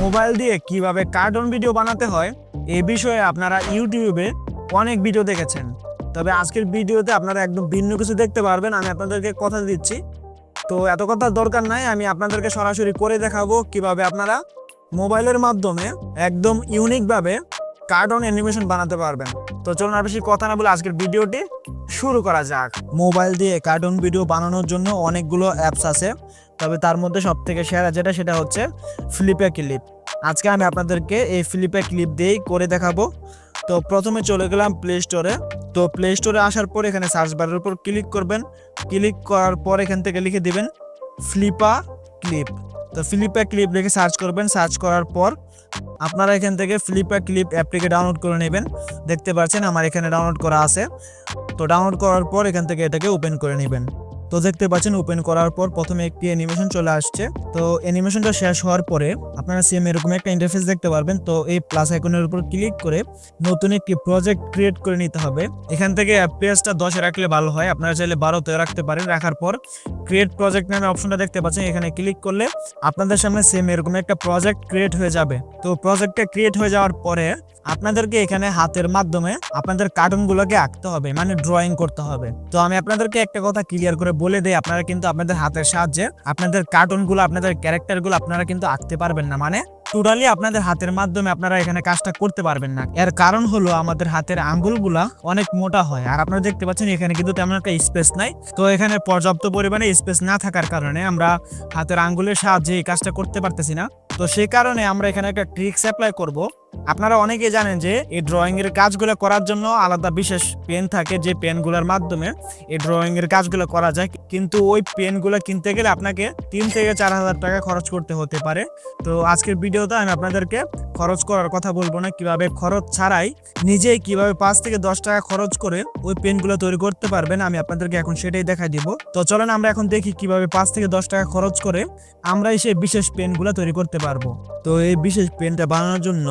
Mobile দিয়ে কিভাবে cartoon video বানাতে হয় এই বিষয়ে আপনারা ইউটিউবে অনেক ভিডিও দেখেছেন, তবে আজকের ভিডিওতে আপনারা একদম ভিন্ন কিছু দেখতে পারবেন। আমি আপনাদেরকে কথা দিচ্ছি, তো এত কথার দরকার নাই, আমি আপনাদেরকে সরাসরি করে দেখাবো কিভাবে আপনারা মোবাইলের মাধ্যমে একদম ইউনিকভাবে কার্টুন অ্যানিমেশন বানাতে পারবেন। তো চলুন আর বেশি কথা না বলে আজকের ভিডিওটি শুরু করা যাক। মোবাইল দিয়ে কার্টুন ভিডিও বানানোর জন্য অনেকগুলো অ্যাপস আছে, তবে তার মধ্যে সবথেকে সেরা সেটা হচ্ছে ফ্লিপে ক্লিপ। আজকে আমি আপনাদেরকে এই ফ্লিপে ক্লিপ দিয়েই করে দেখাবো। তো প্রথমে চলে গেলাম প্লে স্টোরে। তো প্লে স্টোরে আসার পর এখানে সার্চ বারের উপর ক্লিক করবেন। ক্লিক করার পর এখান থেকে লিখে দিবেন ফ্লিপা ক্লিপ। তো ফ্লিপে ক্লিপ লিখে সার্চ করবেন। সার্চ করার পর আপনারা এখান থেকে ফ্লিপে ক্লিপ অ্যাপটিকে ডাউনলোড করে নেবেন। দেখতে পাচ্ছেন আমার এখানে ডাউনলোড করা আছে। তো ডাউনলোড করার পর এখান থেকে এটাকে ওপেন করে নেবেন। তো দেখতে পাচ্ছেন ওপেন করার পর প্রথমে একটি অ্যানিমেশন চলে আসছে। তো অ্যানিমেশনটা শেষ হওয়ার পরে আপনারা সেম এরকম একটা ইন্টারফেস দেখতে পারবেন। তো এই প্লাস আইকনের উপর ক্লিক করে নতুন একটি প্রজেক্ট ক্রিয়েট করে নিতে হবে। এখান থেকে এফপিএসটা 10 রাখলে ভালো হয়, আপনারা চাইলে 12তে রাখতে পারেন। রাখার পর ক্রিয়েট প্রজেক্ট নামে অপশনটা দেখতে পাচ্ছেন, এখানে ক্লিক করলে আপনাদের সামনে সেম এরকম একটা প্রজেক্ট ক্রিয়েট হয়ে যাবে। তো প্রজেক্টটা ক্রিয়েট হয়ে যাওয়ার পরে আপনাদেরকে এখানে হাতের মাধ্যমে আপনাদের কার্টুনগুলোকে আঁকতে হবে, মানে ড্রয়িং করতে হবে। তো আমি আপনাদেরকে একটা কথা ক্লিয়ার করে বলে দেই, আপনারা কিন্তু আপনাদের হাতের সাহায্যে আপনাদের কার্টুনগুলো, আপনাদের ক্যারেক্টারগুলো আপনারা কিন্তু আঁকতে পারবেন না, মানে টোটালি আপনাদের হাতের মাধ্যমে আপনারা এখানে কাজটা করতে পারবেন না। এর কারণ হলো আমাদের হাতের আঙ্গুলগুলা অনেক মোটা হয়, আর আপনারা দেখতে পাচ্ছেন এখানে কিন্তু তেমন একটা স্পেস নাই। তো এখানে পর্যাপ্ত পরিমাণে স্পেস না থাকার কারণে আমরা হাতের আঙ্গুলের সাহায্যে এই কাজটা করতে পারতেছি না। তো সেই কারণে আমরা এখানে একটা ট্রিক্স অ্যাপ্লাই করব। আপনারা অনেকেই জানেন যে এই ড্রয়িং এর কাজগুলো করার জন্য আলাদা বিশেষ পেন থাকে, যে পেনগুলোর মাধ্যমে এই ড্রয়িং এর কাজগুলো করা যায়, কিন্তু ওই পেনগুলো কিনতে গেলে আপনাকে 3 থেকে 4 হাজার টাকা খরচ করতে হতে পারে। তো আজকের ভিডিওতে আমি আপনাদেরকে খরচ করার কথা বলবো না, কিভাবে খরচ ছাড়াই নিজেই কিভাবে 5 থেকে 10 টাকা খরচ করে ওই পেনগুলো তৈরি করতে পারবেন, আমি আপনাদেরকে এখন সেটাই দেখাই দিব। তো চলেন আমরা এখন দেখি কিভাবে 5 থেকে 10 টাকা খরচ করে আমরা সেই বিশেষ পেনগুলো তৈরি করতে পারবো। তো এই বিশেষ পেনটা বানানোর জন্য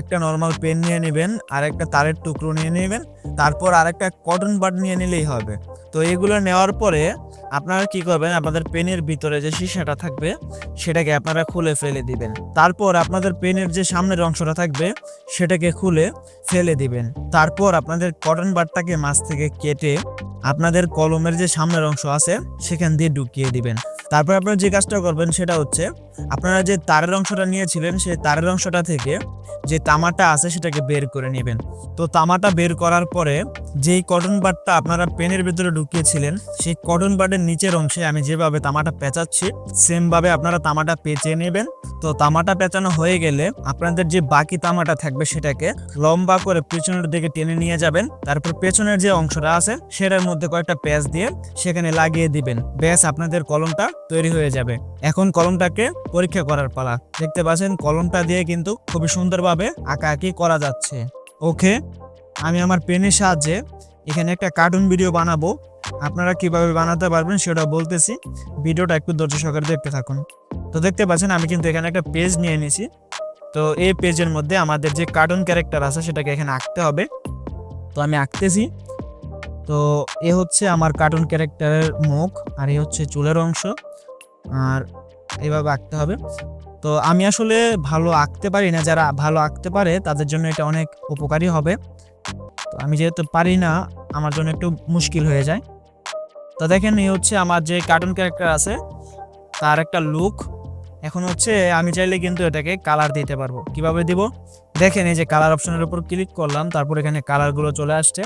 একটা নর্মাল পেন নিয়ে নেবেন, আর একটা তারের টুকরো নিয়ে নেবেন, তারপর আরেকটা কটন বাড নিয়ে নিলেই হবে। তো এগুলো নেওয়ার পরে আপনারা কি করবেন, আপনাদের পেনের ভিতরে যে সীসাটা থাকবে সেটাকে আপনারা খুলে ফেলে দিবেন। তারপর আপনাদের পেনের যে সামনের অংশটা থাকবে সেটাকে খুলে ফেলে দিবেন। তারপর আপনাদের কটন বাডটাকে মাছ থেকে কেটে আপনাদের কলমের যে সামনের অংশ আছে সেখান দিয়ে ঢুকিয়ে দিবেন। তারপর আপনারা যে কাজটা করবেন সেটা হচ্ছে, আপনারা যে তারের অংশটা নিয়েছিলেন সেই তারের অংশটা থেকে যে তামাটা আছে সেটাকে বের করে নেবেন। তো তামাটা বের করার পরে যেই কটন বাডটা আপনারা পেনের ভিতরে ঢুকিয়েছিলেন সেই কটন বাডের নিচের অংশে আমি যেভাবে তামাটা পেঁচাচ্ছি সেম ভাবে আপনারা তামাটা পেঁচে নেবেন। তো তামাটা পেঁচানো হয়ে গেলে আপনাদের যে বাকি তামাটা থাকবে সেটাকে লম্বা করে পেছনের দিকে টেনে নিয়ে যাবেন। তারপর পেছনের যে অংশটা আছে সেটার মধ্যে কয়েকটা পেঁচ দিয়ে সেখানে লাগিয়ে দিবেন। ব্যাস, আপনাদের কলমটা তৈরি হয়ে যাবে। এখন কলমটাকে পরীক্ষা করার পালা। দেখতে পাচ্ছেন কলমটা দিয়ে কিন্তু খুবই সুন্দরভাবে আঁকাআঁকি করা যাচ্ছে। ওকে, আমি আমার পেনের সাহায্যে এখানে একটা কার্টুন ভিডিও বানাবো। আপনারা কিভাবে বানাতে পারবেন সেটা বলতেছি, ভিডিওটা একটু ধৈর্য সহকারে দেখতে থাকুন। তো দেখতে পাচ্ছেন আমি কিন্তু এখানে একটা পেজ নিয়ে নিয়েছি। তো এই পেজের মধ্যে আমাদের যে কার্টুন ক্যারেক্টার আছে সেটাকে এখানে আঁকতে হবে। তো আমি আঁকতেছি। তো এ হচ্ছে আমার কার্টুন ক্যারেক্টারের মুখ, আর এ হচ্ছে চুলের অংশ, আর এইভাবে আঁকতে হবে। তো আমি আসলে ভালো আঁকতে পারি না, যারা ভালো আঁকতে পারে তাদের জন্য এটা অনেক উপকারী হবে। তো আমি যেহেতু পারি না আমার জন্য একটু মুশকিল হয়ে যায়। তো দেখেন এই হচ্ছে আমার যে কার্টুন ক্যারেক্টার আছে তার একটা লুক। এখন হচ্ছে আমি চাইলে কিন্তু এটাকে কালার দিতে পারবো। কিভাবে দিব দেখেন, এই যে কালার অপশনের উপর ক্লিক করলাম, তারপর এখানে কালারগুলো চলে আসছে।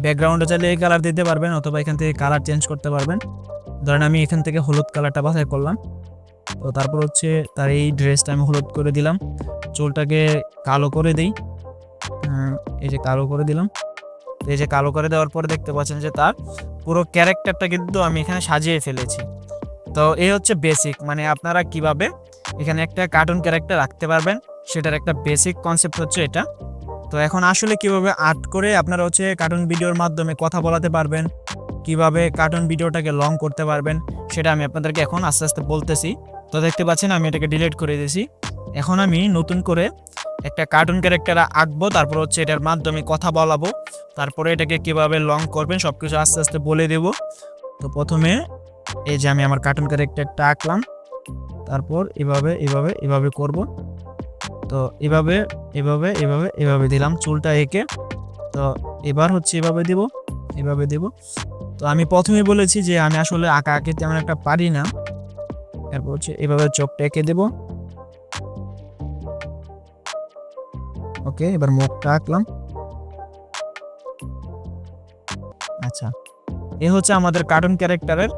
ব্যাকগ্রাউন্ডে চাইলে এই কালার দিতে পারবেন, অথবা এখান থেকে কালার চেঞ্জ করতে পারবেন। ধরেন আমি এখান থেকে হলুদ কালারটা বাছাই করলাম। তো তারপর হচ্ছে তার এই ড্রেসটা আমি হলুদ করে দিলাম, চুলটাকে কালো করে দিই, এই যে কালো করে দিলাম। তো এই যে কালো করে দেওয়ার পরে দেখতে পাচ্ছেন যে তার পুরো ক্যারেক্টারটা কিন্তু আমি এখানে সাজিয়ে ফেলেছি। তো এই হচ্ছে বেসিক, মানে আপনারা কিভাবে এখানে একটা কার্টুন ক্যারেক্টার রাখতে পারবেন সেটার একটা বেসিক কনসেপ্ট হচ্ছে এটা। তো এখন আসলে কিভাবে আর্ট করে আপনারা হচ্ছে কার্টুন ভিডিওর মাধ্যমে কথা বলাতে পারবেন, কিভাবে কার্টুন ভিডিওটাকে লং করতে পারবেন সেটা আমি আপনাদেরকে এখন আস্তে আস্তে বলতেছি। তো দেখতে পাচ্ছেন আমি এটাকে ডিলিট করে দিয়েছি। এখন আমি নতুন করে একটা কার্টুন ক্যারেক্টার আঁকবো, তারপর হচ্ছে এটার মাধ্যমে কথা বলাবো, তারপরে এটাকে কিভাবে লং করবেন সবকিছু আস্তে আস্তে বলে দেব। তো প্রথমে এই যে আমি আমার কার্টুন ক্যারেক্টারটা আঁকলাম, তারপর এভাবে এভাবে এভাবে করব। তো এভাবে এভাবে এভাবে এভাবে দিলাম চুলটা এঁকে। তো এবার হচ্ছে এভাবে দিব। তো আমি প্রথমেই বলেছি যে আমি আসলে আঁকা আঁকি তেমন একটা পারি না। এরপর হচ্ছে এভাবে চোখটা এঁকে দেব। ওকে, এবার মুখটা আঁকলাম। আচ্ছা, এ হচ্ছে আমাদের কার্টুন ক্যারেক্টারের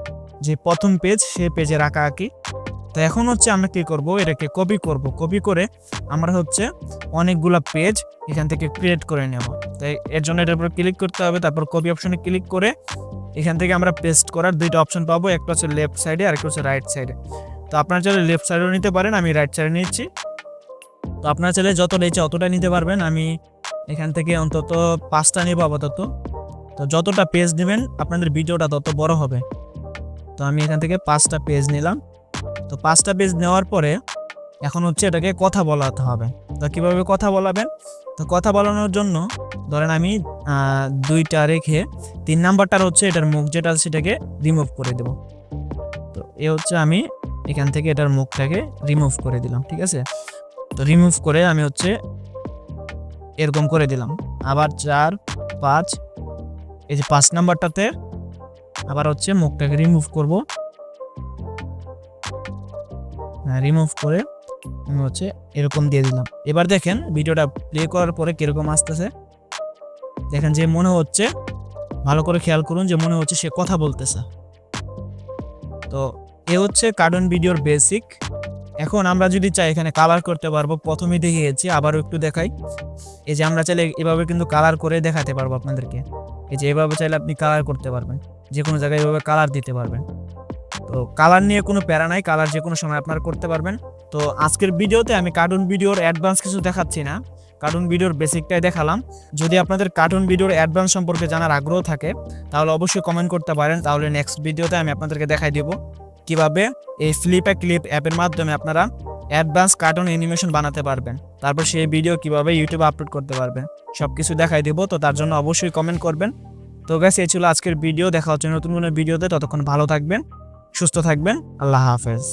যে প্রথম পেজ, সেই পেজের আঁকা আঁকি। তো এখন হচ্ছে আমরা কি করব, এটাকে কপি করে আমরা হচ্ছে অনেকগুলা পেজ এখান থেকে ক্রিয়েট করে নেব। তাই এর জন্য এটার উপর ক্লিক করতে হবে, তারপর কপি অপশনে ক্লিক করে এখান থেকে আমরা পেস্ট করার দুইটা অপশন পাবো, একটা হচ্ছে লেফট সাইডে আর একটা হচ্ছে রাইট সাইডে। তো আপনারা চাইলে লেফট সাইডেও নিতে পারেন, আমি রাইট সাইডে নিচ্ছি। তো আপনারা চাইলে যতটা ইচ্ছে অতটা নিতে পারবেন, আমি এখান থেকে অন্তত 5টা নেব আপাতত। তো যতটা পেজ নেবেন আপনাদের ভিডিওটা তত বড় হবে। তো আমি এখান থেকে 5টা পেজ নিলাম। তো 5টা পেজ নেওয়ার পরে এখন হচ্ছে এটাকে কথা বলাতে হবে। তো কীভাবে কথা বলাবেন, তো কথা বলানোর জন্য ধরেন আমি 2টা রেখে 3 নাম্বারটার হচ্ছে এটার মুখ যেটা আছে সেটাকে রিমুভ করে দেব। তো এ হচ্ছে আমি এখান থেকে এটার মুখটাকে রিমুভ করে দিলাম, ঠিক আছে। তো রিমুভ করে আমি হচ্ছে এরকম করে দিলাম। আবার 4, 5, এই যে 5 নাম্বারটাতে আবার হচ্ছে মুখটাকে রিমুভ করব। রিমুভ করে আমি হচ্ছে এরকম দিয়ে দিলাম। এবার দেখেন ভিডিওটা প্লে করার পরে কিরকম আসতেছে। দেখেন যে মনে হচ্ছে, ভালো করে খেয়াল করুন, যে মনে হচ্ছে সে কথা বলতেছে। তো এ হচ্ছে কার্টুন ভিডিওর বেসিক। এখন আমরা যদি চাই এখানে কালার করতে পারবো, প্রথমেই দেখিয়েছি, আবারও একটু দেখাই। এই যে আমরা চাইলে এভাবে কিন্তু কালার করে দেখাতে পারবো আপনাদেরকে। এই যে এভাবে চাইলে আপনি কালার করতে পারবেন, যে কোনো জায়গায় এভাবে কালার দিতে পারবেন। তো কালার নিয়ে কোনো প্যারা নাই, কালার যে কোনো সময় আপনারা করতে পারবেন। তো আজকের ভিডিওতে আমি কার্টুন ভিডিওর অ্যাডভান্স কিছু দেখাচ্ছি না, কার্টুন ভিডিওর বেসিকটাই দেখালাম। যদি আপনাদের কার্টুন ভিডিওর অ্যাডভান্স সম্পর্কে জানার আগ্রহ থাকে তাহলে অবশ্যই কমেন্ট করতে পারেন, তাহলে নেক্সট ভিডিওতে আমি আপনাদেরকে দেখাই দেব কিভাবে এই ফ্লিপে ক্লিপ অ্যাপের মাধ্যমে আপনারা অ্যাডভান্স কার্টুন অ্যানিমেশন বানাতে পারবেন, তারপর সেই ভিডিও কিভাবে ইউটিউবে আপলোড করতে পারবেন, সব কিছু দেখাই দেব। তো তার জন্য অবশ্যই কমেন্ট করবেন। তো গাইস, এই ছিল আজকের ভিডিও। দেখা হচ্ছে নতুন কোনো ভিডিওতে, ততক্ষণ ভালো থাকবেন, সুস্থ থাকবেন। আল্লাহ হাফেজ।